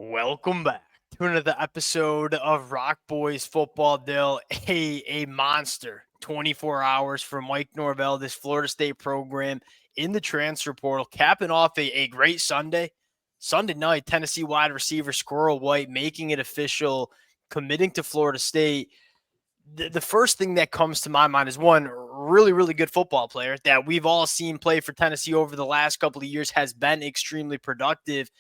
Welcome back to another episode of Rock Boys Football. Dill, a monster 24 hours for Mike Norvell, this Florida State program in the transfer portal, capping off a great Sunday. Sunday night, Tennessee wide receiver Squirrel White making it official, committing to Florida State. The first thing that comes to my mind is one really, really good football player that we've all seen play for Tennessee over the last couple of years, has been extremely productive.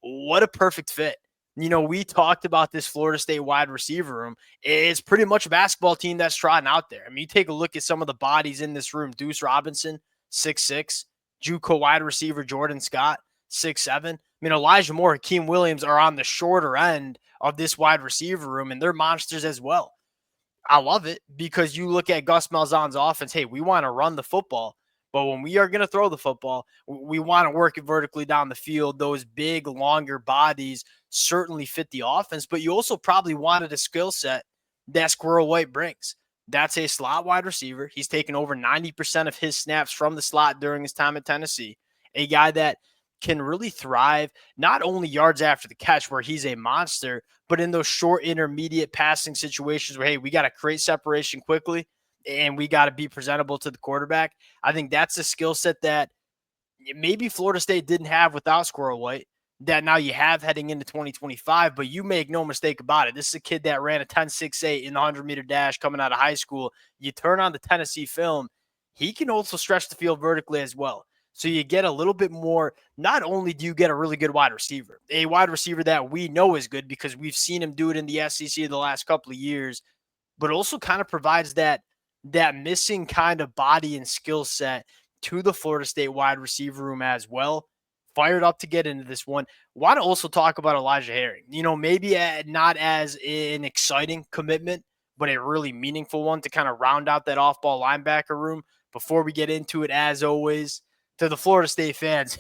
What a perfect fit. We talked about this Florida State wide receiver room. It's pretty much a basketball team that's trotting out there. I mean, you take a look at some of the bodies in this room. Deuce Robinson, 6'6". JUCO wide receiver Jordan Scott, 6'7". I mean, Elijah Moore, Hakeem Williams are on the shorter end of this wide receiver room, and they're monsters as well. I love it because you look at Gus Malzahn's offense. Hey, we want to run the football. But when we are going to throw the football, we want to work it vertically down the field. Those big, longer bodies certainly fit the offense, but you also probably wanted a skill set that Squirrel White brings. That's a slot wide receiver. He's taken over 90% of his snaps from the slot during his time at Tennessee. A guy that can really thrive, not only yards after the catch where he's a monster, but in those short intermediate passing situations where, hey, we got to create separation quickly and we got to be presentable to the quarterback. I think that's a skill set that maybe Florida State didn't have without Squirrel White, that now you have heading into 2025, but you make no mistake about it. This is a kid that ran a 10.68 in the 100-meter dash coming out of high school. You turn on the Tennessee film, he can also stretch the field vertically as well. So you get a little bit more. Not only do you get a really good wide receiver, a wide receiver that we know is good because we've seen him do it in the SEC the last couple of years, but also kind of provides that missing kind of body and skill set to the Florida State wide receiver room as well. Fired up to get into this one. Want to also talk about Elijah Herring. Maybe not as an exciting commitment, but a really meaningful one to kind of round out that off-ball linebacker room. Before we get into it, as always, to the Florida State fans,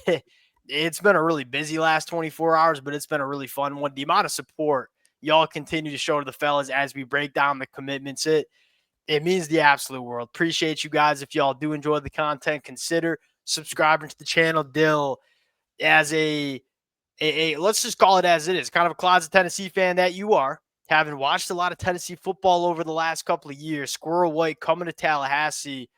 it's been a really busy last 24 hours, but it's been a really fun one. The amount of support y'all continue to show to the fellas as we break down the commitments, it means the absolute world. Appreciate you guys. If y'all do enjoy the content, consider subscribing to the channel. Dill, as a let's just call it as it is, kind of a closet Tennessee fan that you are, having watched a lot of Tennessee football over the last couple of years, Squirrel White coming to Tallahassee,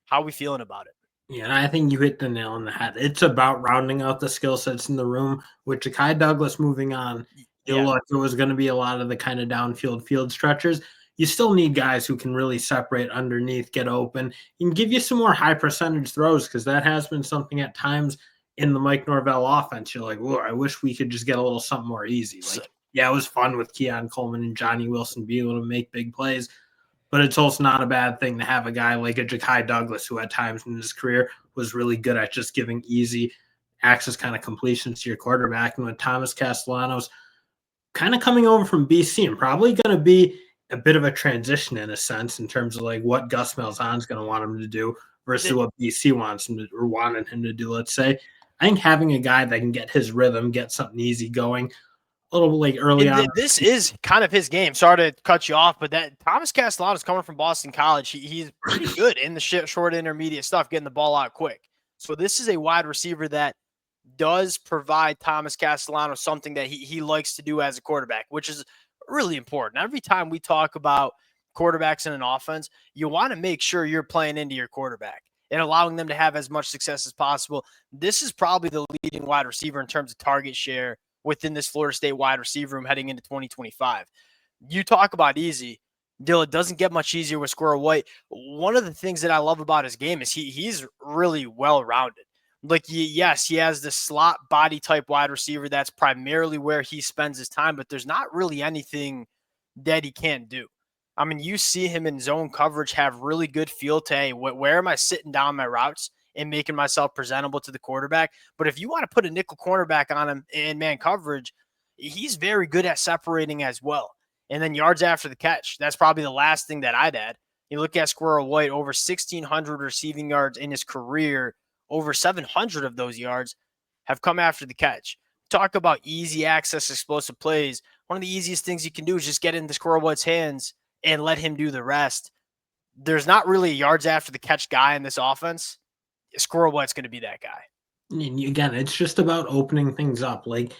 how are we feeling about it? Yeah, and I think you hit the nail on the head. It's about rounding out the skill sets in the room. With Ja'Kai Douglas moving on, look, it was going to be a lot of the kind of downfield field stretchers. You still need guys who can really separate underneath, get open, and give you some more high percentage throws, because that has been something at times in the Mike Norvell offense. You're like, whoa, I wish we could just get a little something more easy. Like, yeah, it was fun with Keon Coleman and Johnny Wilson being able to make big plays, but it's also not a bad thing to have a guy like a Ja'Kai Douglas, who at times in his career was really good at just giving easy access kind of completions to your quarterback. And with Thomas Castellanos kind of coming over from BC and probably going to be a bit of a transition in a sense in terms of like what Gus Malzahn's going to want him to do versus what BC wants him to, or wanted him to do, let's say. I think having a guy that can get his rhythm, get something easy going, a little like early on. This is kind of his game. Sorry to cut you off, but that Thomas Castellanos coming from Boston College, he's pretty good in the short intermediate stuff, getting the ball out quick. So this is a wide receiver that does provide Thomas Castellanos something that he likes to do as a quarterback, which is really important. Every time we talk about quarterbacks in an offense, you want to make sure you're playing into your quarterback and allowing them to have as much success as possible. This is probably the leading wide receiver in terms of target share within this Florida State wide receiver room heading into 2025. You talk about easy. Dill, it doesn't get much easier with Squirrel White. One of the things that I love about his game is he's really well-rounded. Like, yes, he has the slot body type wide receiver. That's primarily where he spends his time, but there's not really anything that he can't do. I mean, you see him in zone coverage have really good feel to, hey, where am I sitting down my routes and making myself presentable to the quarterback? But if you want to put a nickel cornerback on him in man coverage, he's very good at separating as well. And then yards after the catch, that's probably the last thing that I'd add. You look at Squirrel White, over 1,600 receiving yards in his career. Over 700 of those yards have come after the catch. Talk about easy access, explosive plays. One of the easiest things you can do is just get into Squirrel White's hands and let him do the rest. There's not really a yards after the catch guy in this offense. Squirrel White's going to be that guy. And again, it's just about opening things up. Like,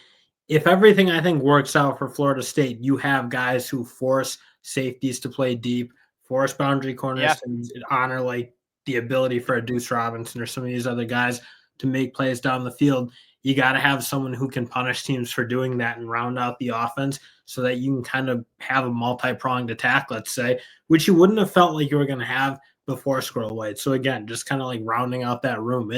if everything I think works out for Florida State, you have guys who force safeties to play deep, force boundary corners Yeah. to honor like the ability for a Deuce Robinson or some of these other guys to make plays down the field. You got to have someone who can punish teams for doing that and round out the offense so that you can kind of have a multi-pronged attack, let's say, which you wouldn't have felt like you were going to have before Squirrel White. So again, just kind of like rounding out that room.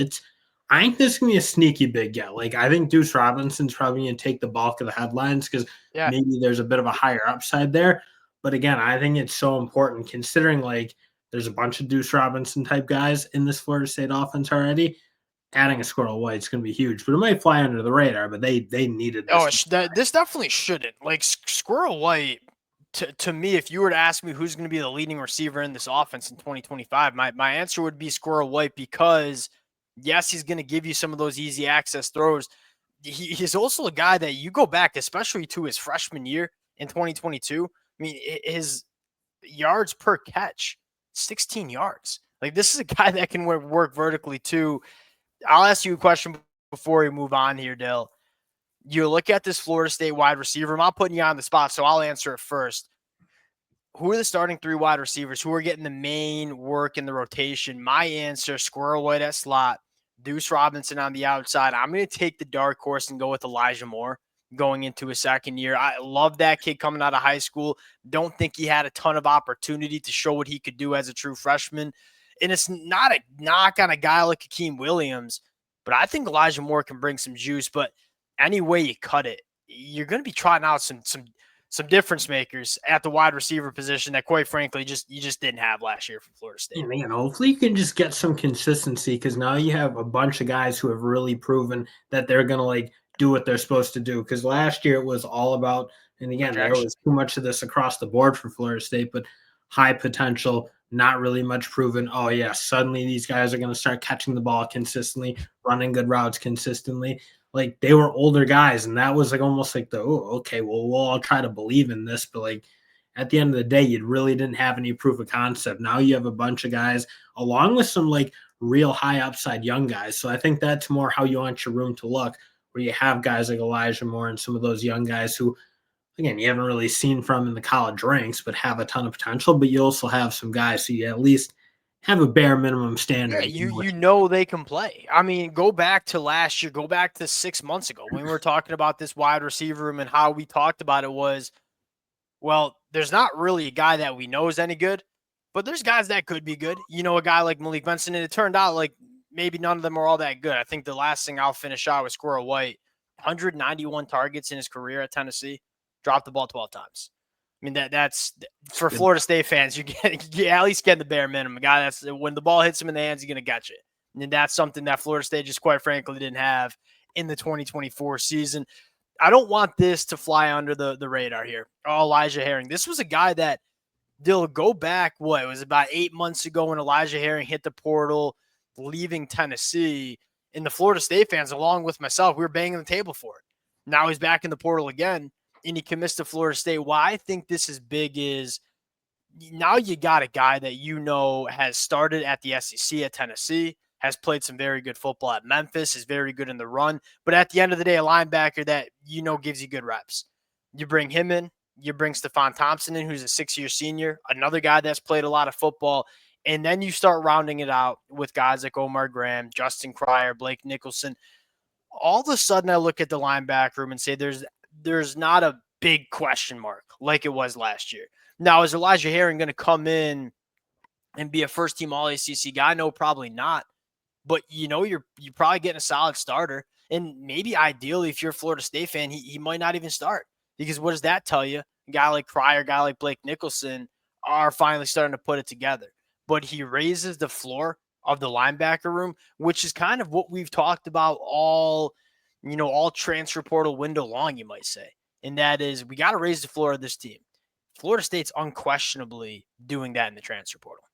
I think this is gonna be a sneaky big get. Like I think Deuce Robinson's probably gonna take the bulk of the headlines because Yeah. maybe there's a bit of a higher upside there. But again, I think it's so important considering like there's a bunch of Deuce Robinson type guys in this Florida State offense already. Adding a Squirrel White is gonna be huge, but it might fly under the radar. But they needed this. Oh, this definitely shouldn't. Like Squirrel White, to me, if you were to ask me who's going to be the leading receiver in this offense in 2025, my answer would be Squirrel White because, yes, he's going to give you some of those easy access throws. He's also a guy that you go back, especially to his freshman year in 2022. I mean, his yards per catch, 16 yards. Like this is a guy that can work vertically too. I'll ask you a question before we move on here, Dale. You look at this Florida State wide receiver. I'm not putting you on the spot, so I'll answer it first. Who are the starting three wide receivers? Who are getting the main work in the rotation? My answer, Squirrel White at slot, Deuce Robinson on the outside. I'm going to take the dark horse and go with Elijah Moore going into his second year. I love that kid coming out of high school. Don't think he had a ton of opportunity to show what he could do as a true freshman. And it's not a knock on a guy like Hakeem Williams, but I think Elijah Moore can bring some juice. But any way you cut it, you're going to be trotting out some difference makers at the wide receiver position that, quite frankly, you just didn't have last year from Florida State. And man, hopefully you can just get some consistency because now you have a bunch of guys who have really proven that they're going to like do what they're supposed to do. Because last year it was all about, and again, there was too much of this across the board for Florida State, but high potential, not really much proven. Oh yeah, suddenly these guys are going to start catching the ball consistently, running good routes consistently. Like they were older guys, and that was like almost like okay, well, we'll all try to believe in this, but like at the end of the day, you really didn't have any proof of concept. Now you have a bunch of guys along with some like real high upside young guys. So I think that's more how you want your room to look, where you have guys like Elijah Moore and some of those young guys who, again, you haven't really seen from in the college ranks, but have a ton of potential. But you also have some guys who you at least have a bare minimum standard. Yeah, you know they can play. I mean, go back to last year, go back to 6 months ago when we were talking about this wide receiver room and how we talked about it was, well, there's not really a guy that we know is any good, but there's guys that could be good. You know, a guy like Malik Benson, and it turned out like maybe none of them are all that good. I think the last thing I'll finish out with Squirrel White, 191 targets in his career at Tennessee, dropped the ball 12 times. I mean, that's for Florida State fans, you at least get the bare minimum. A guy that's when the ball hits him in the hands, he's going to catch it. And that's something that Florida State just quite frankly didn't have in the 2024 season. I don't want this to fly under the radar here. Oh, Elijah Herring. This was a guy that they'll go back, it was about 8 months ago when Elijah Herring hit the portal, leaving Tennessee. And the Florida State fans, along with myself, we were banging the table for it. Now he's back in the portal again, and he commits to Florida State. Why I think this is big is now you got a guy that you know has started at the SEC at Tennessee, has played some very good football at Memphis, is very good in the run. But at the end of the day, a linebacker that you know gives you good reps. You bring him in, you bring Stephon Thompson in, who's a 6-year senior, another guy that's played a lot of football. And then you start rounding it out with guys like Omar Graham, Justin Cryer, Blake Nicholson. All of a sudden, I look at the linebacker room and say there's not a big question mark like it was last year. Now, is Elijah Herring going to come in and be a first-team All-ACC guy? No, probably not. But, you know, you're probably getting a solid starter. And maybe ideally, if you're a Florida State fan, he might not even start. Because what does that tell you? A guy like Cryer, a guy like Blake Nicholson are finally starting to put it together. But he raises the floor of the linebacker room, which is kind of what we've talked about all transfer portal window long, you might say. And that is we got to raise the floor of this team. Florida State's unquestionably doing that in the transfer portal.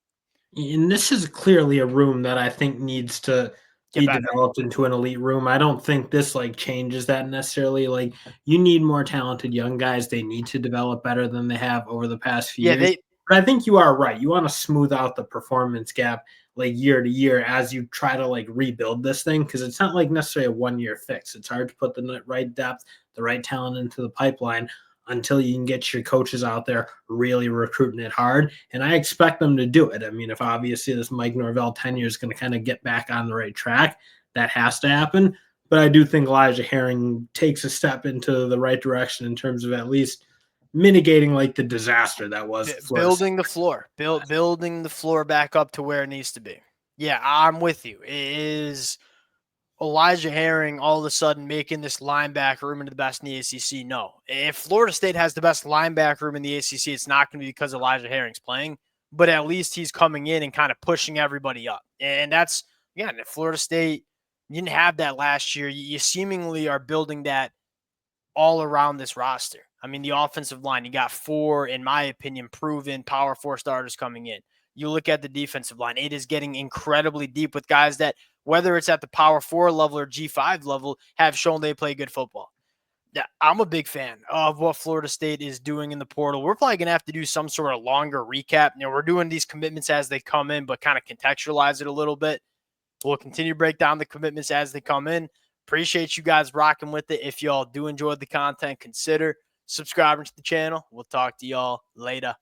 And this is clearly a room that I think needs to be developed into an elite room. I don't think this like changes that necessarily. Like you need more talented young guys. They need to develop better than they have over the past few years. But I think you are right. You want to smooth out the performance gap like year to year as you try to like rebuild this thing because it's not like necessarily a 1-year fix. It's hard to put the right depth, the right talent into the pipeline until you can get your coaches out there really recruiting it hard. And I expect them to do it. I mean, if obviously this Mike Norvell tenure is going to kind of get back on the right track, that has to happen. But I do think Elijah Herring takes a step into the right direction in terms of at least mitigating like the disaster that was building the floor, building the floor back up to where it needs to be. Yeah, I'm with you. Is Elijah Herring all of a sudden making this linebacker room into the best in the ACC? No. If Florida State has the best linebacker room in the ACC, it's not going to be because Elijah Herring's playing, but at least he's coming in and kind of pushing everybody up. And that's, again, if Florida State didn't have that last year, you seemingly are building that all around this roster. I mean, the offensive line, you got 4, in my opinion, proven Power 4 starters coming in. You look at the defensive line, it is getting incredibly deep with guys that, whether it's at the Power 4 level or G5 level, have shown they play good football. Yeah, I'm a big fan of what Florida State is doing in the portal. We're probably going to have to do some sort of longer recap. We're doing these commitments as they come in, but kind of contextualize it a little bit. We'll continue to break down the commitments as they come in. Appreciate you guys rocking with it. If y'all do enjoy the content, consider subscribing to the channel. We'll talk to y'all later.